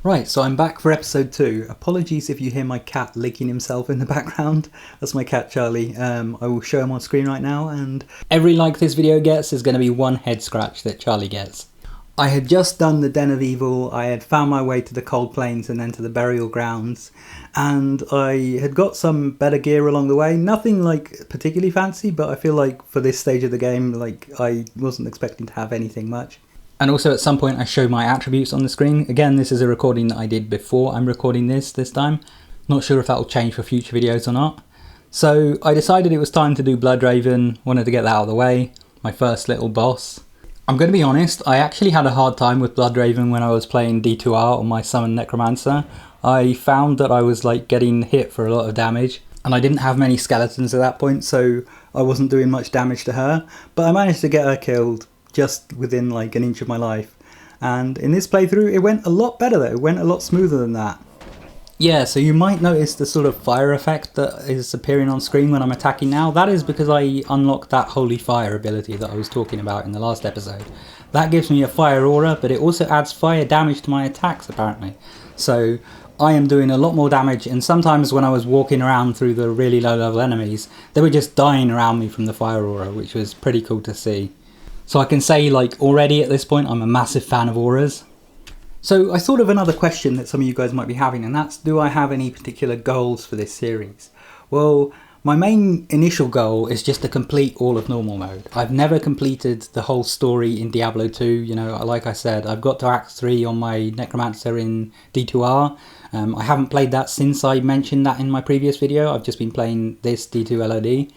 Right, so I'm back for episode 2. Apologies if you hear my cat licking himself in the background. That's my cat Charlie. I will show him on screen right now, and every like this video gets is going to be one head scratch that Charlie gets. I had just done the Den of Evil, I had found my way to the Cold Plains and then to the Burial Grounds, and I had got some better gear along the way. Nothing like particularly fancy, but I feel like for this stage of the game, like I wasn't expecting to have anything much. And also at some point I show my attributes on the screen. Again, this is a recording that I did before I'm recording this time. Not sure if that will change for future videos or not. So I decided it was time to do Bloodraven, wanted to get that out of the way, my first little boss. I'm going to be honest, I actually had a hard time with Bloodraven when I was playing D2R on my Summon Necromancer. I found that I was like getting hit for a lot of damage, and I didn't have many skeletons at that point, so I wasn't doing much damage to her, but I managed to get her killed just within like an inch of my life. And in this playthrough it went a lot better though, it went a lot smoother than that. Yeah, so you might notice the sort of fire effect that is appearing on screen when I'm attacking now. That is because I unlocked that Holy Fire ability that I was talking about in the last episode. That gives me a fire aura, but it also adds fire damage to my attacks apparently. So I am doing a lot more damage, and sometimes when I was walking around through the really low level enemies, they were just dying around me from the fire aura, which was pretty cool to see. So I can say like already at this point I'm a massive fan of auras. So I thought of another question that some of you guys might be having, and that's, do I have any particular goals for this series? Well, my main initial goal is just to complete all of normal mode. I've never completed the whole story in Diablo 2, you know, like I said, I've got to Act 3 on my Necromancer in D2R. I haven't played that since I mentioned that in my previous video. I've just been playing this D2 LOD.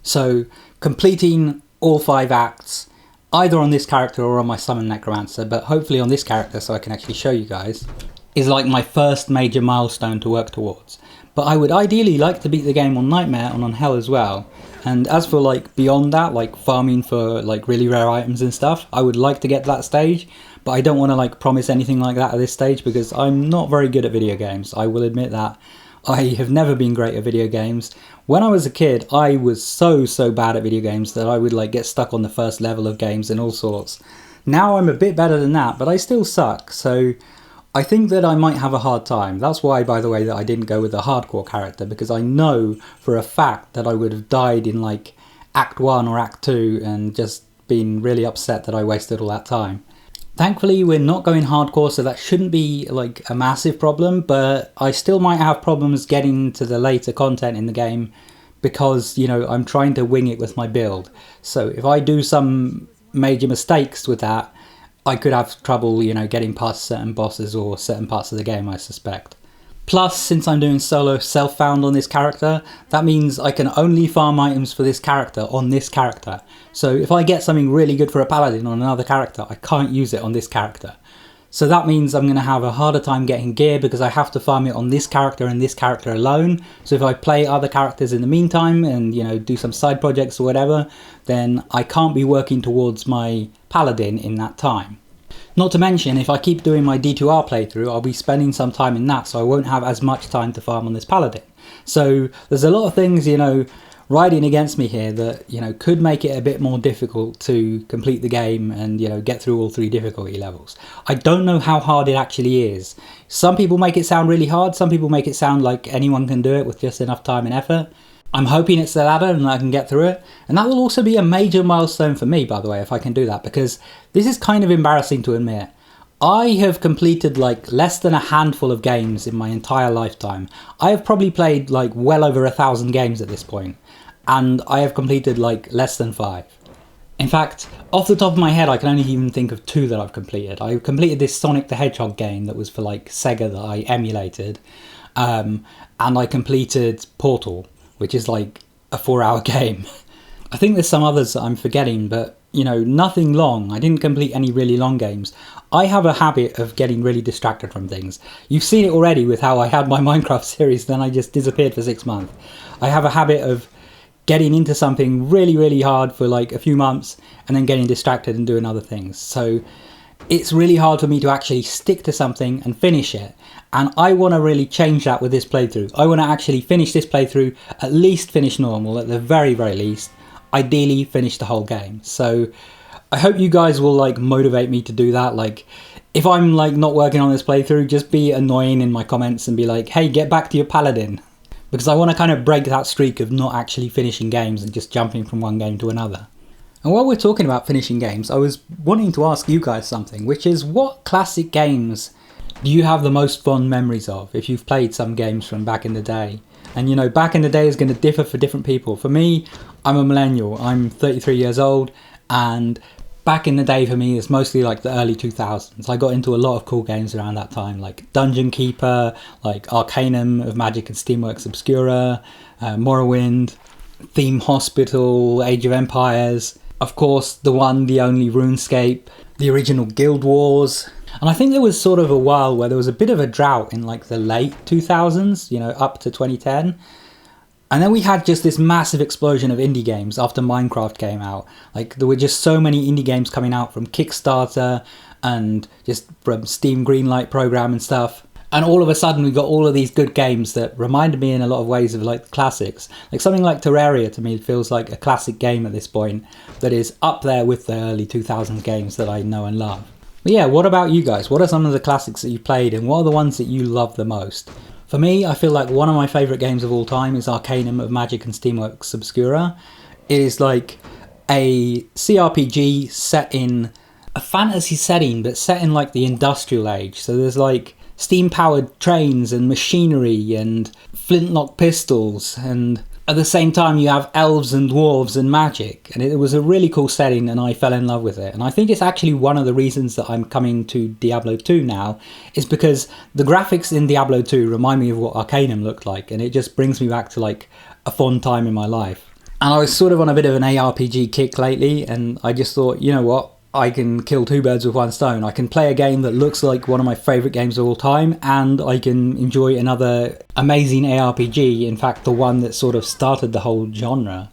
So completing all 5 acts, either on this character or on my Summon Necromancer, but hopefully on this character so I can actually show you guys, is like my first major milestone to work towards. But I would ideally like to beat the game on Nightmare and on Hell as well. And as for like beyond that, like farming for like really rare items and stuff, I would like to get to that stage, but I don't want to like promise anything like that at this stage because I'm not very good at video games. I will admit that. I have never been great at video games. When I was a kid, I was so bad at video games that I would like get stuck on the first level of games and all sorts. Now I'm a bit better than that, but I still suck, so I think that I might have a hard time. That's why, by the way, that I didn't go with a hardcore character, because I know for a fact that I would have died in like Act 1 or Act 2 and just been really upset that I wasted all that time. Thankfully we're not going hardcore, so that shouldn't be like a massive problem, but I still might have problems getting to the later content in the game because, you know, I'm trying to wing it with my build. So if I do some major mistakes with that, I could have trouble, you know, getting past certain bosses or certain parts of the game, I suspect. Plus, since I'm doing solo self-found on this character, that means I can only farm items for this character on this character. So if I get something really good for a paladin on another character, I can't use it on this character. So that means I'm going to have a harder time getting gear because I have to farm it on this character and this character alone. So if I play other characters in the meantime and, you know, do some side projects or whatever, then I can't be working towards my paladin in that time. Not to mention, if I keep doing my D2R playthrough, I'll be spending some time in that, so I won't have as much time to farm on this paladin. So there's a lot of things, you know, riding against me here that, you know, could make it a bit more difficult to complete the game and, you know, get through all 3 difficulty levels. I don't know how hard it actually is. Some people make it sound really hard, some people make it sound like anyone can do it with just enough time and effort. I'm hoping it's the latter and I can get through it. And that will also be a major milestone for me, by the way, if I can do that, because this is kind of embarrassing to admit. I have completed like less than a handful of games in my entire lifetime. I have probably played like well over 1,000 games at this point, and I have completed like less than 5. In fact, off the top of my head, I can only even think of 2 that I've completed. I completed this Sonic the Hedgehog game that was for like Sega that I emulated, and I completed Portal, which is like a 4-hour game. I think there's some others that I'm forgetting, but, you know, nothing long. I didn't complete any really long games. I have a habit of getting really distracted from things. You've seen it already with how I had my Minecraft series, then I just disappeared for 6 months. I have a habit of getting into something really hard for like a few months and then getting distracted and doing other things. So it's really hard for me to actually stick to something and finish it. And I want to really change that with this playthrough. I want to actually finish this playthrough, at least finish normal, at the very least. Ideally finish the whole game. So I hope you guys will like motivate me to do that. Like, if I'm like not working on this playthrough, just be annoying in my comments and be like, hey, get back to your Paladin. Because I want to kind of break that streak of not actually finishing games and just jumping from one game to another. And while we're talking about finishing games, I was wanting to ask you guys something, which is what classic games do you have the most fond memories of if you've played some games from back in the day? And you know, back in the day is going to differ for different people. For me, I'm a millennial. I'm 33 years old, and back in the day for me, it's mostly like the early 2000s. I got into a lot of cool games around that time, like Dungeon Keeper, like Arcanum of Magic and Steamworks Obscura, Morrowind, Theme Hospital, Age of Empires, of course the one, the only RuneScape, the original Guild Wars. And I think there was sort of a while where there was a bit of a drought in like the late 2000s, you know, up to 2010. And then we had just this massive explosion of indie games after Minecraft came out. Like there were just so many indie games coming out from Kickstarter and just from Steam Greenlight program and stuff. And all of a sudden we got all of these good games that reminded me in a lot of ways of like the classics. Like something like Terraria to me feels like a classic game at this point that is up there with the early 2000s games that I know and love. But yeah, what about you guys? What are some of the classics that you played and what are the ones that you love the most? For me, I feel like one of my favourite games of all time is Arcanum of Magic and Steamworks Obscura. It is like a CRPG set in a fantasy setting, but set in like the industrial age. So there's like steam-powered trains and machinery and flintlock pistols, and at the same time you have elves and dwarves and magic, and it was a really cool setting and I fell in love with it. And I think it's actually one of the reasons that I'm coming to Diablo 2 now, is because the graphics in Diablo 2 remind me of what Arcanum looked like, and it just brings me back to like a fun time in my life. And I was sort of on a bit of an ARPG kick lately, and I just thought, you know what, I can kill two birds with one stone. I can play a game that looks like one of my favourite games of all time, and I can enjoy another amazing ARPG, in fact the one that sort of started the whole genre.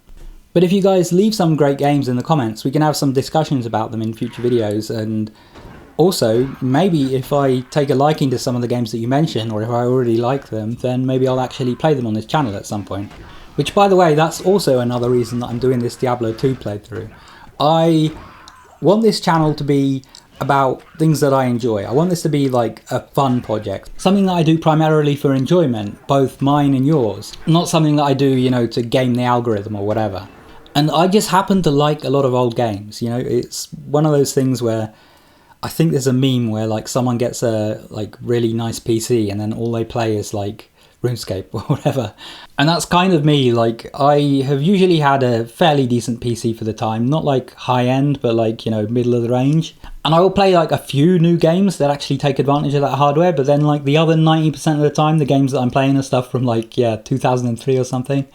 But if you guys leave some great games in the comments, we can have some discussions about them in future videos, and also maybe if I take a liking to some of the games that you mention, or if I already like them, then maybe I'll actually play them on this channel at some point. Which, by the way, that's also another reason that I'm doing this Diablo 2 playthrough. I want this channel to be about things that I enjoy. I want this to be like a fun project. Something that I do primarily for enjoyment, both mine and yours. Not something that I do, you know, to game the algorithm or whatever. And I just happen to like a lot of old games, you know. It's one of those things where I think there's a meme where like someone gets a like really nice PC and then all they play is like RuneScape or whatever. And that's kind of me. Like I have usually had a fairly decent PC for the time, not like high end, but like, you know, middle of the range. And I will play like a few new games that actually take advantage of that hardware, but then like the other 90% of the time, the games that I'm playing are stuff from like, yeah, 2003 or something.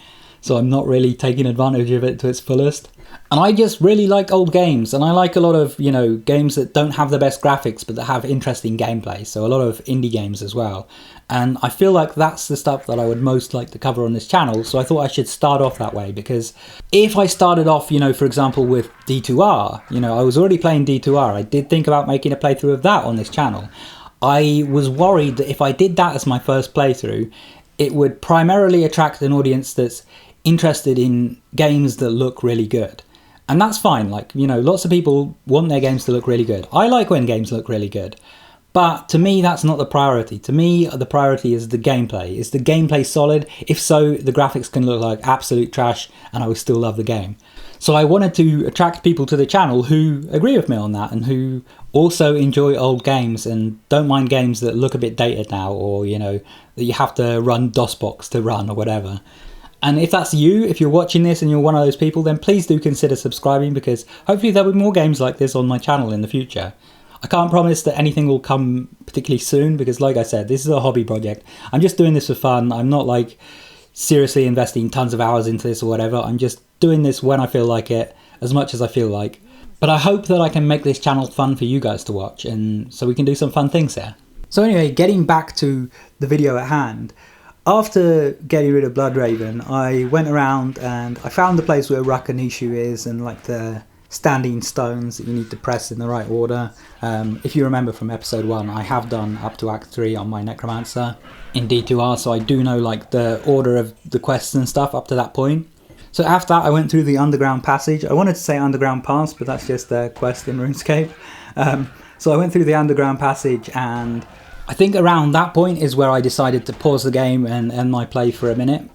So I'm not really taking advantage of it to its fullest. And I just really like old games, and I like a lot of, you know, games that don't have the best graphics but that have interesting gameplay, so a lot of indie games as well. And I feel like that's the stuff that I would most like to cover on this channel, so I thought I should start off that way, because if I started off, you know, for example with D2R, you know, I was already playing D2R, I did think about making a playthrough of that on this channel. I was worried that if I did that as my first playthrough, it would primarily attract an audience that's interested in games that look really good. And that's fine, like, you know, lots of people want their games to look really good. I like when games look really good. But to me, that's not the priority. To me, the priority is the gameplay. Is the gameplay solid? If so, the graphics can look like absolute trash and I will still love the game. So I wanted to attract people to the channel who agree with me on that and who also enjoy old games and don't mind games that look a bit dated now, or, you know, that you have to run DOSBox to run or whatever. And if that's you, if you're watching this and you're one of those people, then please do consider subscribing, because hopefully there'll be more games like this on my channel in the future. I can't promise that anything will come particularly soon, because like I said, this is a hobby project. I'm just doing this for fun. I'm not like seriously investing tons of hours into this or whatever. I'm just doing this when I feel like it, as much as I feel like. But I hope that I can make this channel fun for you guys to watch, and so we can do some fun things here. So anyway, getting back to the video at hand. After getting rid of Bloodraven, I went around and I found the place where Rakanishu is, and like the standing stones that you need to press in the right order. If you remember from episode 1, I have done up to Act 3 on my Necromancer in D2R, so I do know like the order of the quests and stuff up to that point. So after that I went through the underground passage. I wanted to say underground pass, but that's just a quest in RuneScape. So I went through the underground passage, and I think around that point is where I decided to pause the game and end my play for a minute.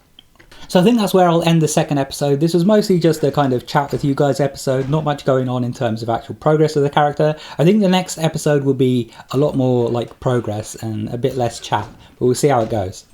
So I think that's where I'll end the second episode. This was mostly just a kind of chat with you guys episode, not much going on in terms of actual progress of the character. I think the next episode will be a lot more like progress and a bit less chat, but we'll see how it goes.